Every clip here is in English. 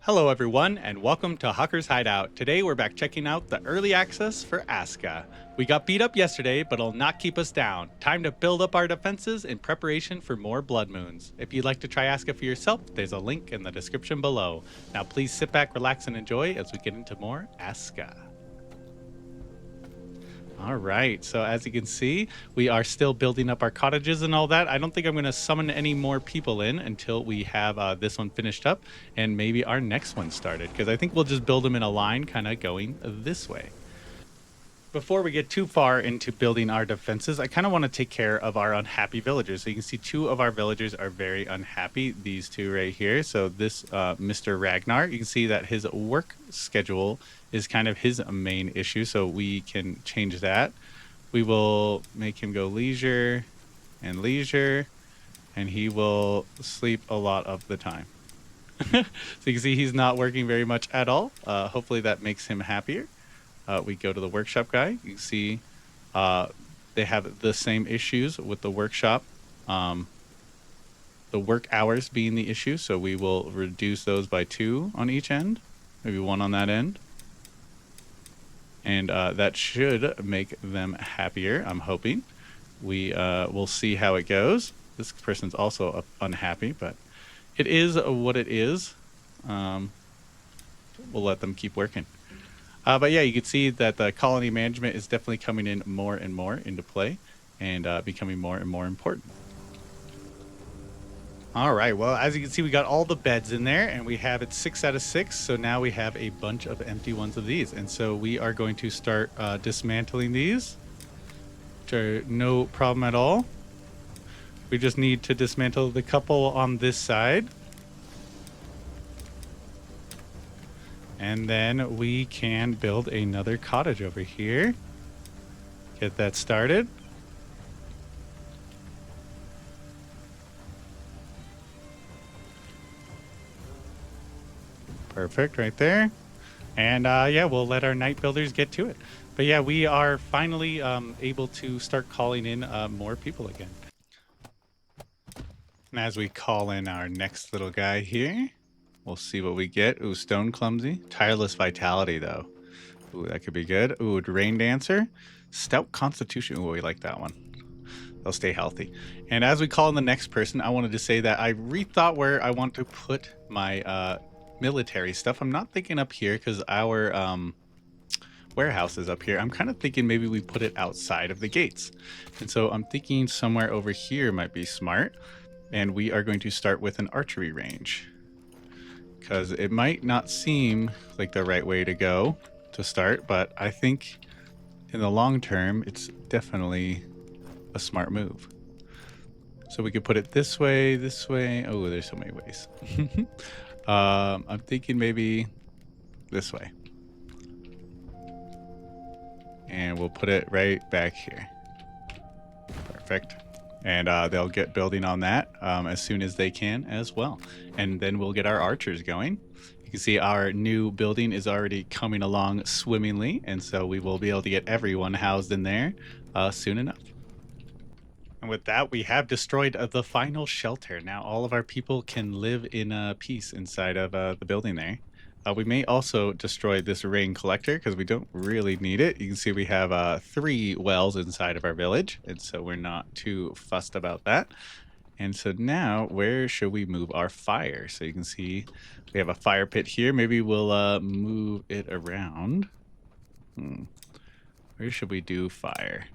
Hello everyone, and welcome to Hucker's Hideout. Today we're back checking out the early access for ASKA. We got beat up yesterday, but it'll not keep us down. Time to build up our defenses in preparation for more blood moons. If you'd like to try ASKA for yourself, there's a link in the description below. Now please sit back, relax, and enjoy as we get into more ASKA. All right, so as you can see, we are still building up our cottages and all that. I don't think I'm going to summon any more people in until we have this one finished up and maybe our next one started, because I think we'll just build them in a line kind of going this way. Before we get too far into building our defenses, I kind of want to take care of our unhappy villagers. So you can see two of our villagers are very unhappy, these two right here. So this Mr. Ragnar, you can see that his work schedule is kind of his main issue. So we can change that. We will make him go leisure, and he will sleep a lot of the time. So you can see he's not working very much at all. Hopefully that makes him happier. We go to the workshop guy. You can see they have the same issues with the workshop. The work hours being the issue, so we will reduce those by 2 on each end, maybe 1 on that end. And that should make them happier, I'm hoping. We will see how it goes. This person's also unhappy, but it is what it is. We'll let them keep working. But yeah, you can see that the colony management is definitely coming in more and more into play and becoming more and more important. All right, well, as you can see, we got all the beds in there and we have it 6 out of 6. So now we have a bunch of empty ones of these. And so we are going to start dismantling these, which are no problem at all. We just need to dismantle the couple on this side. And then we can build another cottage over here. Get that started. Perfect, right there. And yeah, we'll let our night builders get to it. But yeah, we are finally able to start calling in more people again. And as we call in our next little guy here, we'll see what we get. Ooh, Stone Clumsy. Tireless Vitality, though. Ooh, that could be good. Ooh, Rain Dancer. Stout Constitution. Ooh, we like that one. They'll stay healthy. And as we call in the next person, I wanted to say that I rethought where I want to put my military stuff. I'm not thinking up here because our warehouse is up here. I'm kind of thinking maybe we put it outside of the gates. And so I'm thinking somewhere over here might be smart. And we are going to start with an archery range, because it might not seem like the right way to go to start, but I think in the long term, it's definitely a smart move. So we could put it this way, this way. Oh, there's so many ways. I'm thinking maybe this way. And we'll put it right back here. Perfect. And they'll get building on that as soon as they can as well. And then we'll get our archers going. You can see our new building is already coming along swimmingly. And so we will be able to get everyone housed in there soon enough. And with that, we have destroyed the final shelter. Now all of our people can live in peace inside of the building there. We may also destroy this rain collector because we don't really need it. You can see we have 3 wells inside of our village, and so we're not too fussed about that. And so now, where should we move our fire? So you can see we have a fire pit here. Maybe we'll move it around. Where should we do fire?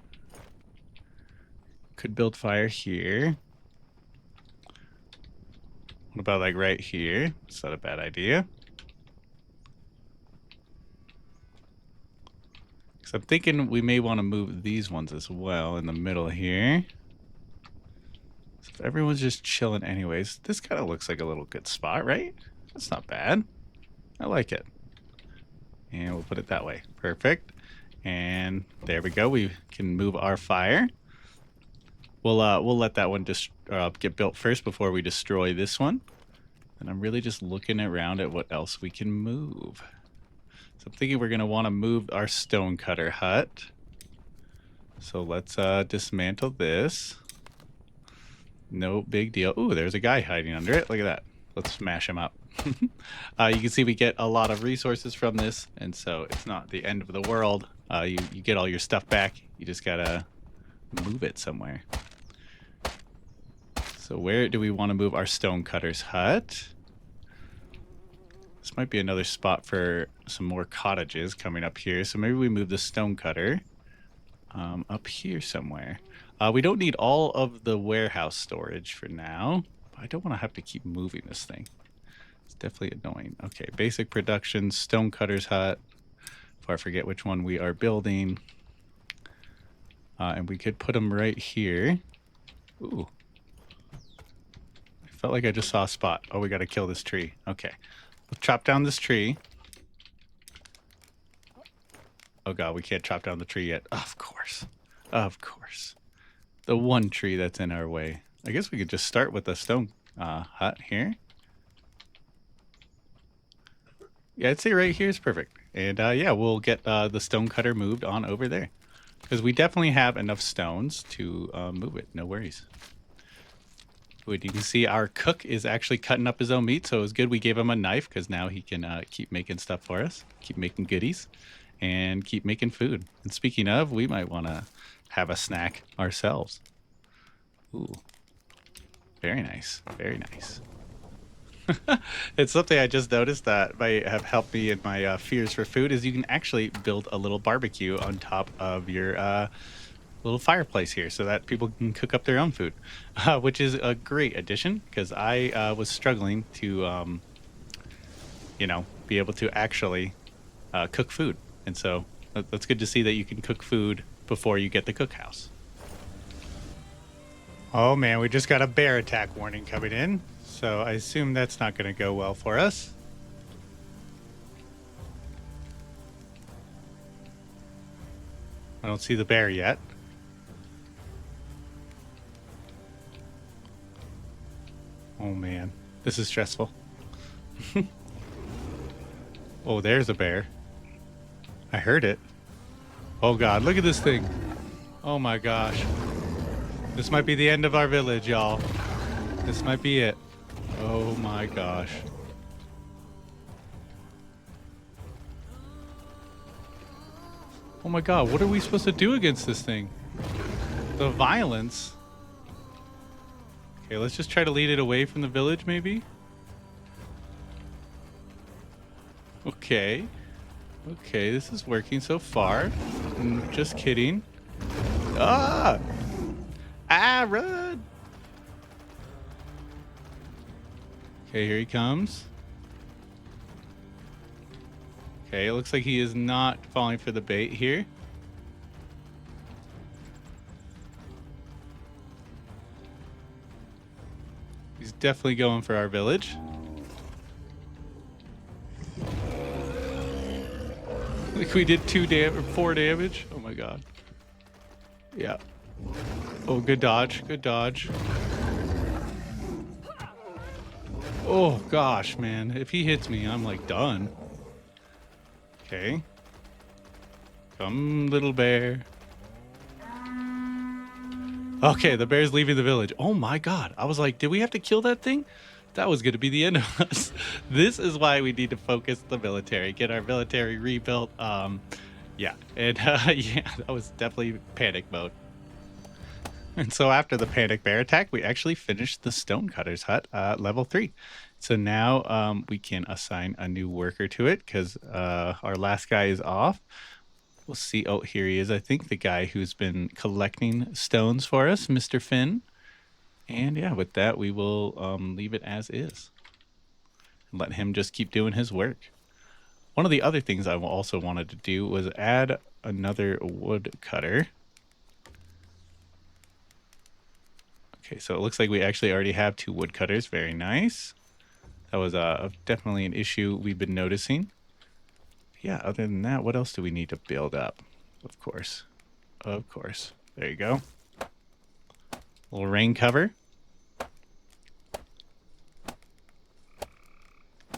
Could build fire here. What about like right here? It's not a bad idea. So I'm thinking we may want to move these ones as well in the middle here. So if everyone's just chilling anyways, this kind of looks like a little good spot, right? That's not bad. I like it. And we'll put it that way. Perfect. And there we go. We can move our fire. We'll let that one just get built first before we destroy this one. And I'm really just looking around at what else we can move. So I'm thinking we're going to want to move our stonecutter hut. So let's dismantle this. No big deal. Ooh, there's a guy hiding under it. Look at that. Let's smash him up. You can see we get a lot of resources from this, and so it's not the end of the world. You get all your stuff back. You just gotta move it somewhere. So where do we want to move our stonecutter's hut? This might be another spot for some more cottages coming up here. So maybe we move the stonecutter up here somewhere. We don't need all of the warehouse storage for now. I don't want to have to keep moving this thing. It's definitely annoying. Okay, basic production, stonecutter's hut. Before I forget which one we are building. And we could put them right here. Ooh. I felt like I just saw a spot. Oh, we got to kill this tree. Okay. We'll chop down this tree. Oh god, we can't chop down the tree yet. Of course. Of course. The one tree that's in our way. I guess we could just start with the stone hut here. Yeah, I'd say right here is perfect. And yeah, we'll get the stone cutter moved on over there. Because we definitely have enough stones to move it. No worries. Good. You can see our cook is actually cutting up his own meat, so it was good we gave him a knife because now he can keep making stuff for us, keep making goodies, and keep making food. And speaking of, we might want to have a snack ourselves. Ooh. Very nice. Very nice. It's something I just noticed that might have helped me in my fears for food is you can actually build a little barbecue on top of your little fireplace here so that people can cook up their own food, which is a great addition because I was struggling to, you know, be able to actually cook food. And so that's good to see that you can cook food before you get the cookhouse. Oh man, we just got a bear attack warning coming in. So I assume that's not going to go well for us. I don't see the bear yet. Oh man, this is stressful. Oh, there's a bear. I heard it. Oh god, look at this thing. Oh my gosh. This might be the end of our village, y'all. This might be it. Oh my gosh. Oh my god, what are we supposed to do against this thing? The violence. Okay, let's just try to lead it away from the village, maybe? Okay. Okay, this is working so far. Just kidding. Ah! Ah, run! Okay, here he comes. Okay, it looks like he is not falling for the bait here. He's definitely going for our village. Like we did 4 damage. Oh my god. Yeah. Oh, good dodge. Good dodge. Oh gosh, man. If he hits me, I'm like done. Okay. Come, little bear. Okay, the bear's leaving the village. Oh my god. I was like, did we have to kill that thing? That was going to be the end of us. This is why we need to focus the military, get our military rebuilt. Yeah, and yeah, that was definitely panic mode. And so after the panic bear attack, we actually finished the stonecutter's hut level 3. So now we can assign a new worker to it because our last guy is off. We'll see. Oh, here he is. I think the guy who's been collecting stones for us, Mr. Finn. And yeah, with that, we will leave it as is. And let him just keep doing his work. One of the other things I also wanted to do was add another woodcutter. Okay, so it looks like we actually already have 2 woodcutters. Very nice. That was definitely an issue we've been noticing. Yeah, other than that, what else do we need to build up? Of course. Of course. There you go. Little rain cover.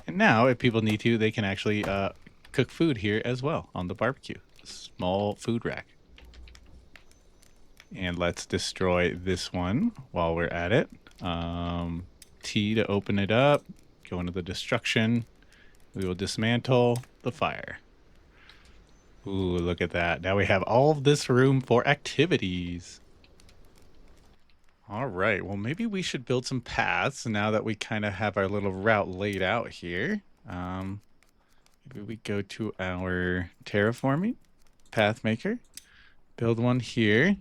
And now, if people need to, they can actually cook food here as well on the barbecue. Small food rack. And let's destroy this one while we're at it. T to open it up. go into the destruction. We will dismantle the fire. Ooh, look at that. Now we have all of this room for activities. All right. Well, maybe we should build some paths now that we kind of have our little route laid out here. Maybe we go to our terraforming path maker, build one here.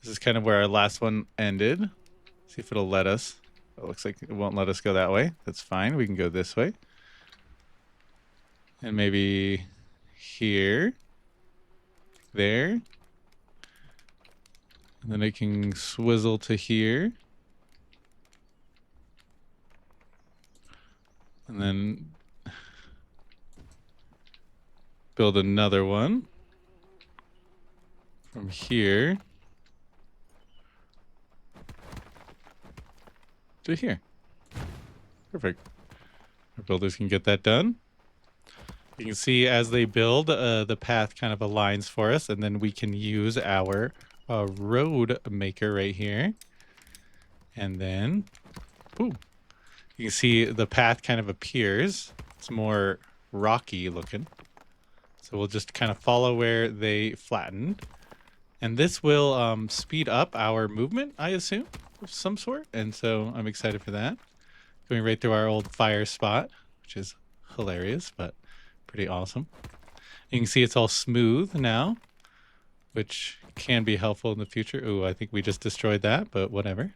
This is kind of where our last one ended. See if it'll let us. It looks like it won't let us go that way. That's fine. We can go this way. And maybe here, there. And then I can swizzle to here. And then build another one from here to here. Perfect. Our builders can get that done. You can see as they build, the path kind of aligns for us, and then we can use our road maker right here. And then, boom. You can see the path kind of appears. It's more rocky looking. So we'll just kind of follow where they flattened. And this will speed up our movement, I assume, of some sort. And so I'm excited for that. Going right through our old fire spot, which is hilarious, but pretty awesome. You can see it's all smooth now, which can be helpful in the future. Ooh, I think we just destroyed that, but whatever.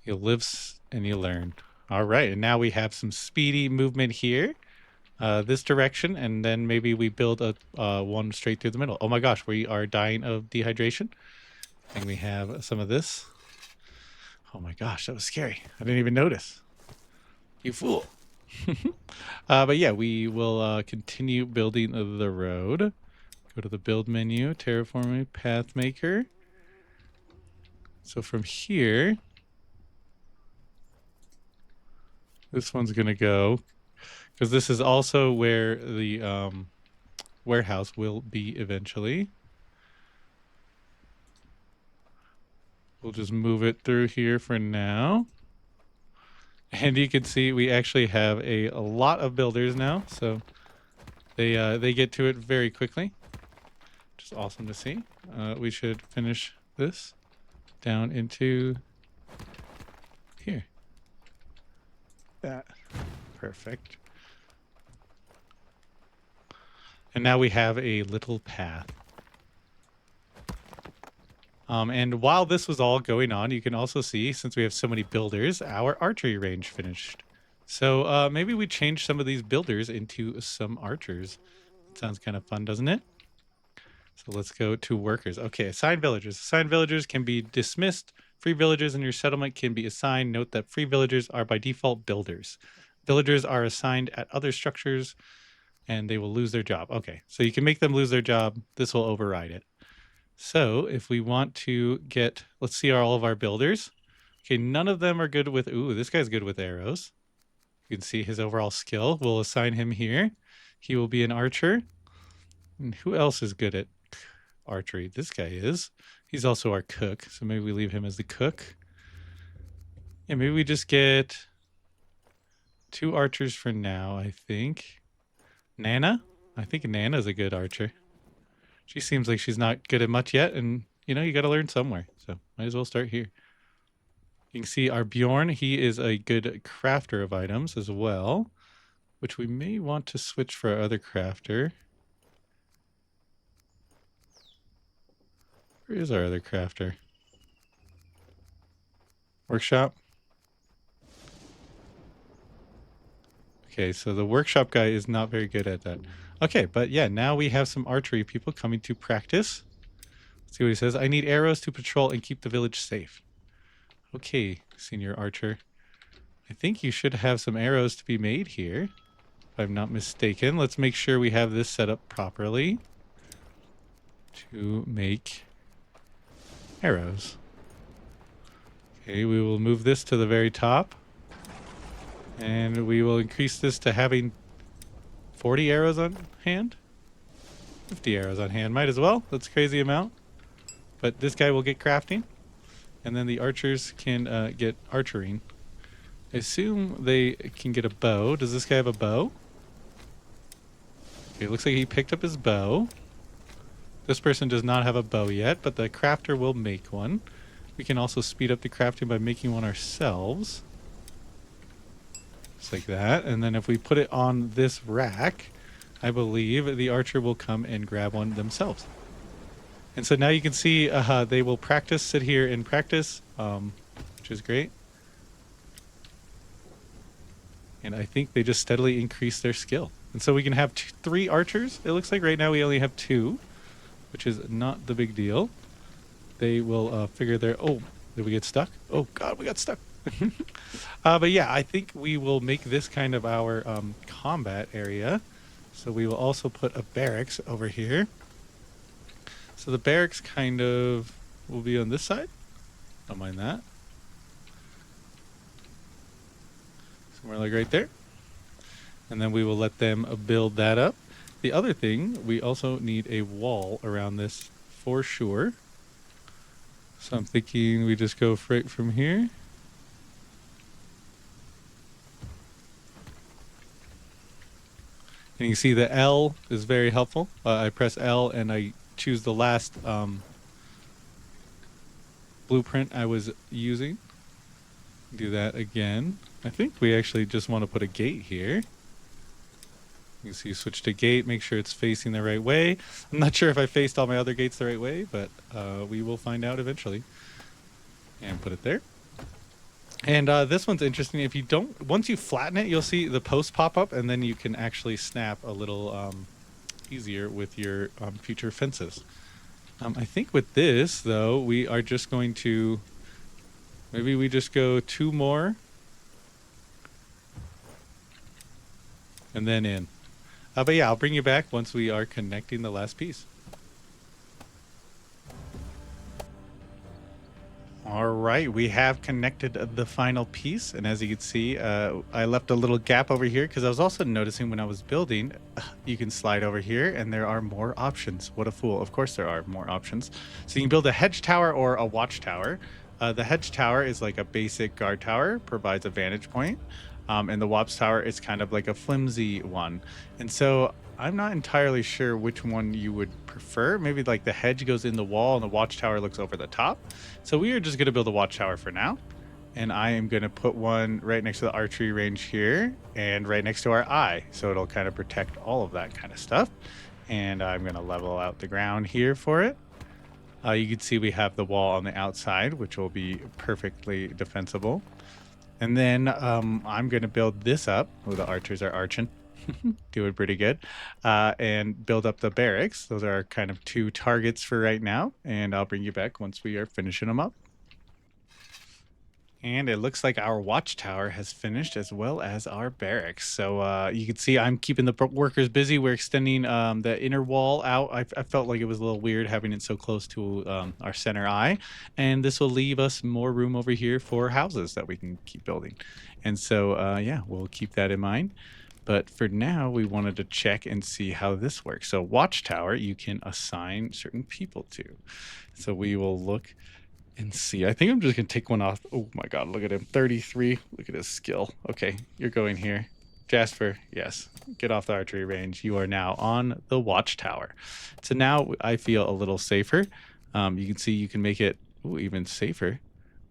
You live and you learn. All right, and now we have some speedy movement here, this direction, and then maybe we build a one straight through the middle. Oh my gosh, we are dying of dehydration. I think we have some of this. Oh my gosh, that was scary. I didn't even notice. You fool. But yeah, we will continue building the road. Go to the build menu, terraforming path maker. So from here, this one's going to go, because this is also where the warehouse will be eventually. We'll just move it through here for now. And you can see we actually have a lot of builders now, so they get to it very quickly, which is awesome to see. We should finish this down into here. That. Perfect. And now we have a little path. And while this was all going on, you can also see, since we have so many builders, our archery range finished. So maybe we change some of these builders into some archers. It sounds kind of fun, doesn't it? So let's go to workers. Okay, assign villagers. Assigned villagers can be dismissed. Free villagers in your settlement can be assigned. Note that free villagers are by default builders. Villagers are assigned at other structures and they will lose their job. Okay, so you can make them lose their job. This will override it. So if we want to get, let's see all of our builders. Okay, none of them are good with, ooh, this guy's good with arrows. You can see his overall skill. We'll assign him here. He will be an archer. And who else is good at archery? This guy is. He's also our cook, so maybe we leave him as the cook. Yeah, maybe we just get 2 archers for now, I think. Nana? I think Nana's a good archer. She seems like she's not good at much yet, and, you know, you got to learn somewhere. So might as well start here. You can see our Bjorn, he is a good crafter of items as well, which we may want to switch for our other crafter. Where is our other crafter? Workshop? Okay, so the workshop guy is not very good at that. Okay, but yeah, now we have some archery people coming to practice. Let's see what he says. I need arrows to patrol and keep the village safe. Okay, senior archer. I think you should have some arrows to be made here, if I'm not mistaken. Let's make sure we have this set up properly to make arrows. Okay, we will move this to the very top. And we will increase this to having 40 arrows on hand. 50 arrows on hand. Might as well. That's a crazy amount. But this guy will get crafting. And then the archers can get archering I assume they can get a bow. Does this guy have a bow? Okay, it looks like he picked up his bow. This person does not have a bow yet, but the crafter will make one. We can also speed up the crafting by making one ourselves. Just like that. And then if we put it on this rack, I believe the archer will come and grab one themselves. And so now you can see they will practice, sit here and practice, which is great. And I think they just steadily increase their skill. And so we can have 3 archers. It looks like right now we only have 2, which is not the big deal. They will figure their... Oh, did we get stuck? Oh, God, we got stuck. But yeah, I think we will make this kind of our combat area. So we will also put a barracks over here. So the barracks kind of will be on this side. Don't mind that. Somewhere like right there. And then we will let them build that up. The other thing, we also need a wall around this for sure. So I'm thinking we just go right from here. And you can see the L is very helpful. I press L and I choose the last blueprint I was using. Do that again. I think we actually just want to put a gate here. You can see switch to gate, make sure it's facing the right way. I'm not sure if I faced all my other gates the right way, but we will find out eventually. And put it there. And this one's interesting. If you don't, once you flatten it, you'll see the post pop up, and then you can actually snap a little easier with your future fences. I think with this, though, we are just going to, maybe we just go 2 more. And then in. But yeah, I'll bring you back once we are connecting the last piece. All right, we have connected the final piece, and as you can see, I left a little gap over here because I was also noticing when I was building, you can slide over here and there are more options. What a fool. Of course there are more options. So you can build a hedge tower or a watch tower. The hedge tower is like a basic guard tower, provides a vantage point, and the watch tower is kind of like a flimsy one. And so I'm not entirely sure which one you would prefer. Maybe like the hedge goes in the wall and the watchtower looks over the top. So we are just going to build a watchtower for now. And I am going to put one right next to the archery range here and right next to our eye. So it'll kind of protect all of that kind of stuff. And I'm going to level out the ground here for it. You can see we have the wall on the outside, which will be perfectly defensible. And then I'm going to build this up. Oh, the archers are arching. Doing pretty good. And build up the barracks. Those are our kind of 2 targets for right now. And I'll bring you back once we are finishing them up. And it looks like our watchtower has finished as well as our barracks. So you can see I'm keeping the workers busy. We're extending the inner wall out. I felt like it was a little weird having it so close to our center eye. And this will leave us more room over here for houses that we can keep building. And so, yeah, we'll keep that in mind. But for now, we wanted to check and see how this works. So watchtower, you can assign certain people to. So we will look and see. I think I'm just going to take one off. Oh my God, look at him. 33. Look at his skill. Okay, you're going here. Jasper, yes. Get off the archery range. You are now on the watchtower. So now I feel a little safer. You can see you can make it even safer.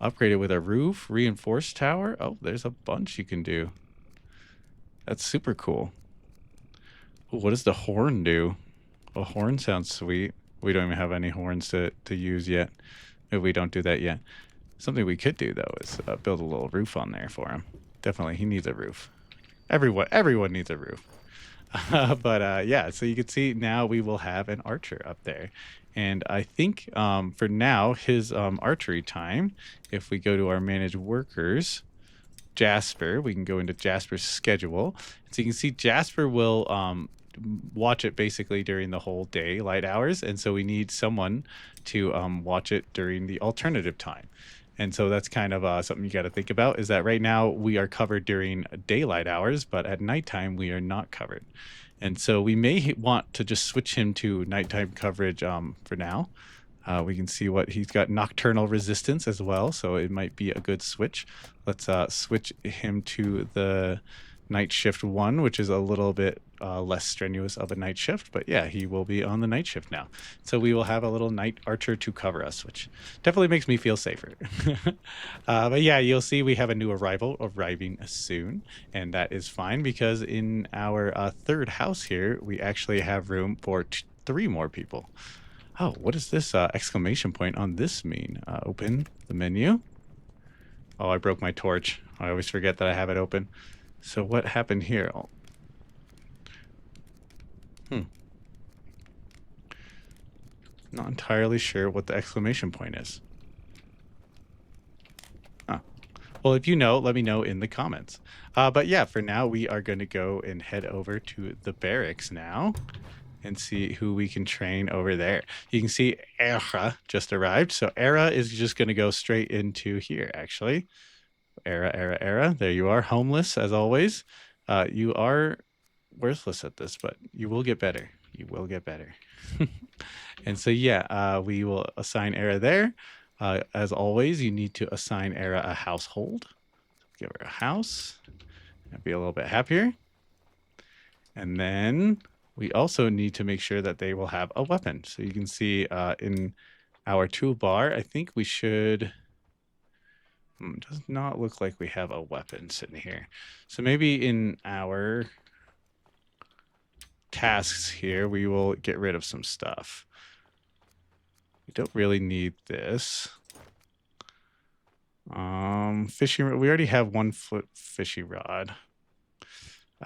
Upgrade it with a roof, reinforced tower. Oh, there's a bunch you can do. That's super cool. Ooh, what does the horn do? A horn sounds sweet. We don't even have any horns to use yet. Maybe we don't do that yet. Something we could do, though, is build a little roof on there for him. Definitely, he needs a roof. Everyone needs a roof. But yeah, so you can see now we will have an archer up there. And I think for now, his archery time, if we go to our manage workers, Jasper, we can go into Jasper's schedule. So you can see Jasper will watch it basically during the whole day, light hours. And so we need someone to watch it during the alternative time. And so that's kind of something you got to think about, is that right now we are covered during daylight hours, but at nighttime we are not covered. And so we may want to just switch him to nighttime coverage for now. We can see what he's got, nocturnal resistance as well, so it might be a good switch. Let's switch him to the night shift 1, which is a little bit less strenuous of a night shift, but yeah, he will be on the night shift now. So we will have a little night archer to cover us, which definitely makes me feel safer. But yeah, you'll see we have a new arrival arriving soon, and that is fine because in our third house here, we actually have room for 3 more people. Oh, what does this exclamation point on this mean? Open the menu. Oh, I broke my torch. I always forget that I have it open. So what happened here? Oh. Not entirely sure what the exclamation point is. Oh. Well, if you know, let me know in the comments. But yeah, for now, we are going to go and head over to the barracks now and see who we can train over there. You can see Era just arrived. So Era is just going to go straight into here, actually. Era. There you are, homeless as always. You are worthless at this, but you will get better. You will get better. And so, yeah, we will assign Era there. As always, you need to assign Era a household. Give her a house. And be a little bit happier. And then we also need to make sure that they will have a weapon. So you can see in our toolbar, I think we should... does not look like we have a weapon sitting here. So maybe in our tasks here, we will get rid of some stuff. We don't really need this. Fishing, we already have 1 foot fishing rod.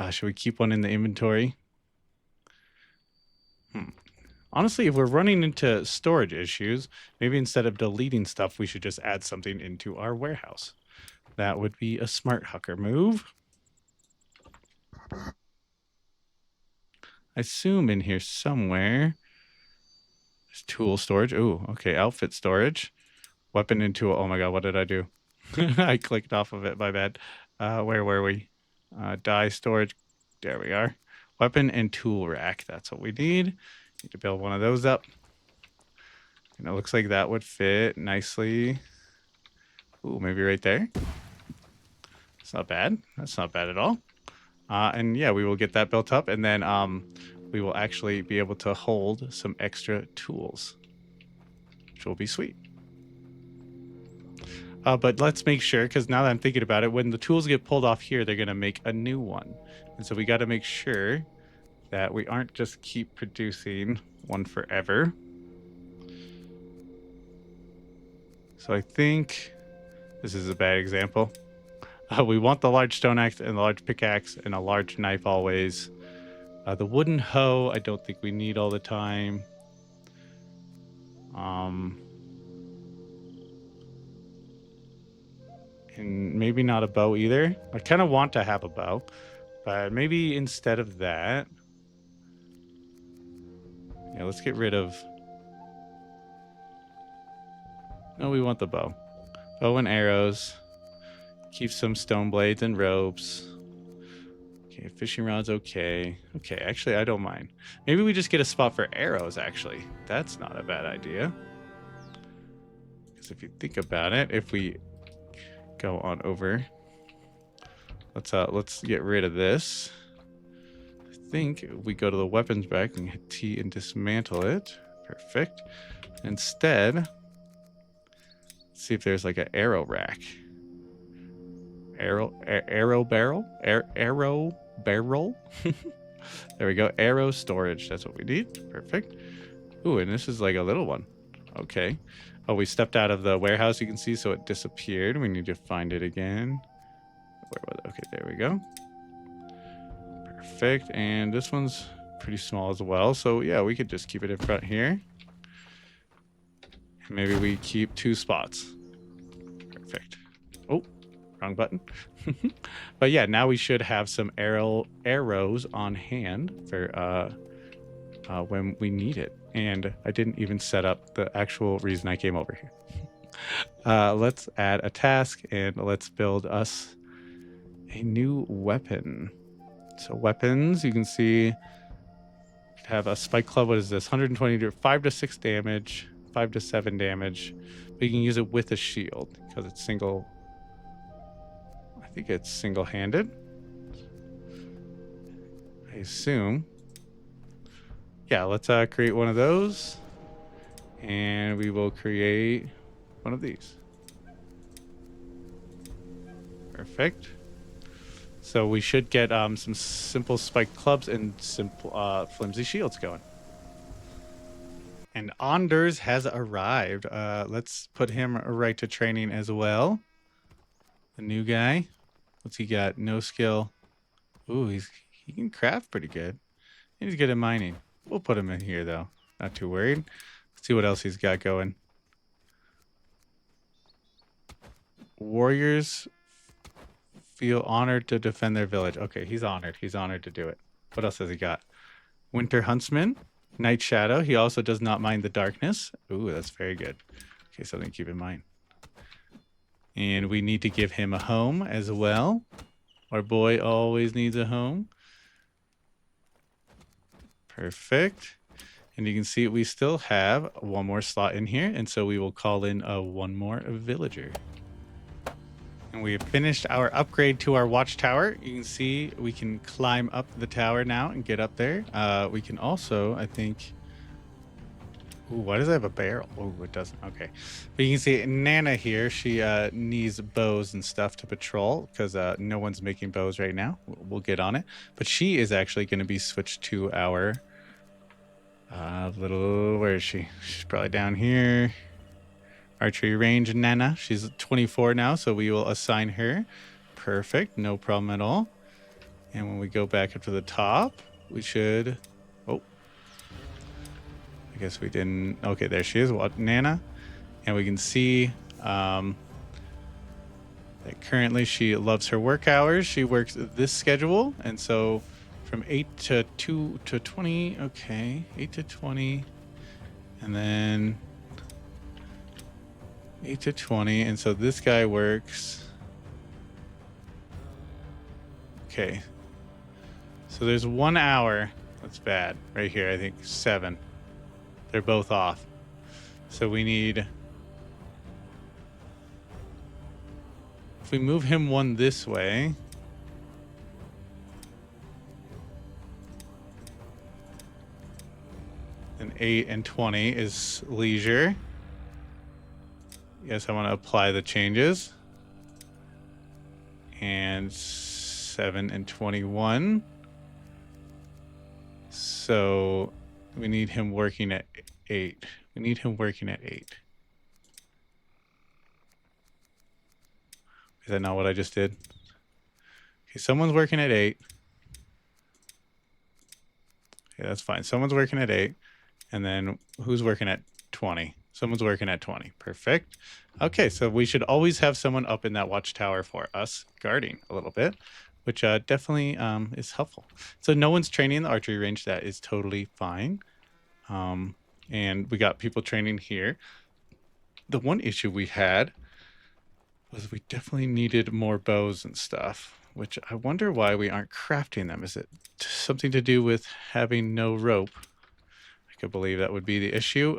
Should we keep one in the inventory? Honestly, if we're running into storage issues, maybe instead of deleting stuff, we should just add something into our warehouse. That would be a smart Hucker move. I assume in here somewhere there's tool storage. Oh, okay, outfit storage. Weapon and tool. Oh my god, what did I do? I clicked off of it, my bad. Where were we? Dye storage. There we are. Weapon and tool rack. That's what we need. Need to build one of those up. And it looks like that would fit nicely. Ooh, maybe right there. It's not bad. That's not bad at all. And yeah, we will get that built up, and then we will actually be able to hold some extra tools, which will be sweet. But let's make sure, because now that I'm thinking about it, when the tools get pulled off here, they're going to make a new one. And so we got to make sure that we aren't just keep producing one forever. So I think this is a bad example. We want the large stone axe and the large pickaxe and a large knife always. The wooden hoe, I don't think we need all the time. And maybe not a bow either. I kind of want to have a bow, but maybe instead of that, yeah, let's get rid of... No, we want the bow. Bow and arrows. Keep some stone blades and ropes. Okay, fishing rod's okay. Okay, actually, I don't mind. Maybe we just get a spot for arrows, actually. That's not a bad idea. Because if you think about it, if we go on over... Let's get rid of this. I think we go to the weapons rack and hit T and dismantle it. Perfect. Instead, let's see if there's like an arrow rack. Arrow barrel. There we go. Arrow storage. That's what we need. Perfect. Ooh, and this is like a little one. Okay. Oh, we stepped out of the warehouse, you can see, so it disappeared. We need to find it again. Where was it? Okay, there we go. Perfect. And this one's pretty small as well. So yeah, we could just keep it in front here. Maybe we keep 2 spots. Perfect. Oh, wrong button. But yeah, now we should have some arrows on hand for when we need it. And I didn't even set up the actual reason I came over here. Let's add a task and let's build us a new weapon. So weapons, you can see have a spike club. What is this? 120 to 5 to 6 damage. 5 to 7 damage. But you can use it with a shield because it's single. I think it's single-handed. I assume. Yeah, let's create one of those. And we will create one of these. Perfect. So we should get some simple spiked clubs and simple flimsy shields going. And Anders has arrived. Let's put him right to training as well. The new guy. What's he got? No skill. Ooh, he can craft pretty good. He's good at mining. We'll put him in here though. Not too worried. Let's see what else he's got going. Warriors feel honored to defend their village. Okay, he's honored. He's honored to do it. What else has he got? Winter Huntsman. Night Shadow. He also does not mind the darkness. Ooh, that's very good. Okay, something to keep in mind. And we need to give him a home as well. Our boy always needs a home. Perfect. And you can see we still have one more slot in here. And so we will call in one more villager. And we have finished our upgrade to our watchtower. You can see we can climb up the tower now and get up there. We can also, I think... Ooh, why does it have a barrel? Oh, it doesn't. Okay. But you can see Nana here. She needs bows and stuff to patrol because no one's making bows right now. We'll get on it. But she is actually going to be switched to our little... Where is she? She's probably down here. Archery range Nana. She's 24 now, so we will assign her. Perfect. No problem at all. And when we go back up to the top, we should... Oh. I guess we didn't... Okay, there she is. What, Nana? And we can see that currently she loves her work hours. She works this schedule. And so from 8 to 2 to 20. Okay, 8 to 20. And then... 8 to 20, and so this guy works. Okay. So there's 1 hour. That's bad. Right here, I think 7. They're both off. So we need... If we move him one this way... Then 8 and 20 is leisure. Yes, I want to apply the changes. And 7 and 21. So we need him working at 8. We need him working at 8. Is that not what I just did? Okay, someone's working at 8. Okay, that's fine. Someone's working at 8. And then who's working at 20? Someone's working at 20. Perfect. Okay, so we should always have someone up in that watchtower for us, guarding a little bit, which definitely is helpful. So no one's training in the archery range. That is totally fine. And we got people training here. The one issue we had was we definitely needed more bows and stuff, which I wonder why we aren't crafting them. Is it something to do with having no rope? I could believe that would be the issue.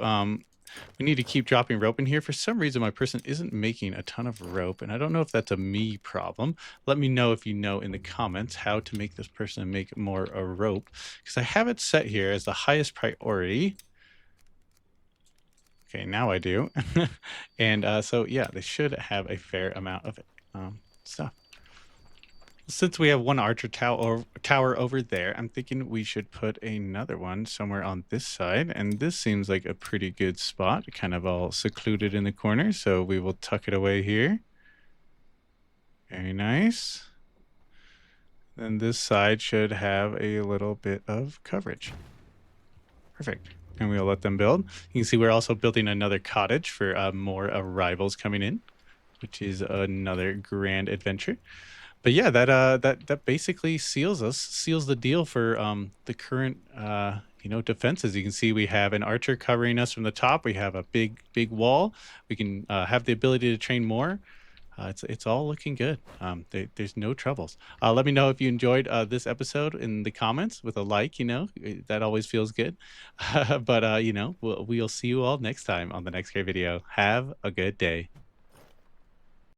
We need to keep dropping rope in here. For some reason, my person isn't making a ton of rope, and I don't know if that's a me problem. Let me know if you know in the comments how to make this person make more rope, because I have it set here as the highest priority. Okay, now I do. And so, yeah, they should have a fair amount of stuff. Since we have one archer tower over there, I'm thinking we should put another one somewhere on this side. And this seems like a pretty good spot, kind of all secluded in the corner. So we will tuck it away here. Very nice. Then this side should have a little bit of coverage. Perfect. And we'll let them build. You can see we're also building another cottage for more arrivals coming in, which is another grand adventure. But yeah, that basically seals the deal for the current defenses. You can see we have an archer covering us from the top. We have a big wall. We can have the ability to train more. It's all looking good. There's no troubles. Let me know if you enjoyed this episode in the comments with a like. That always feels good. But we'll see you all next time on the next great video. Have a good day.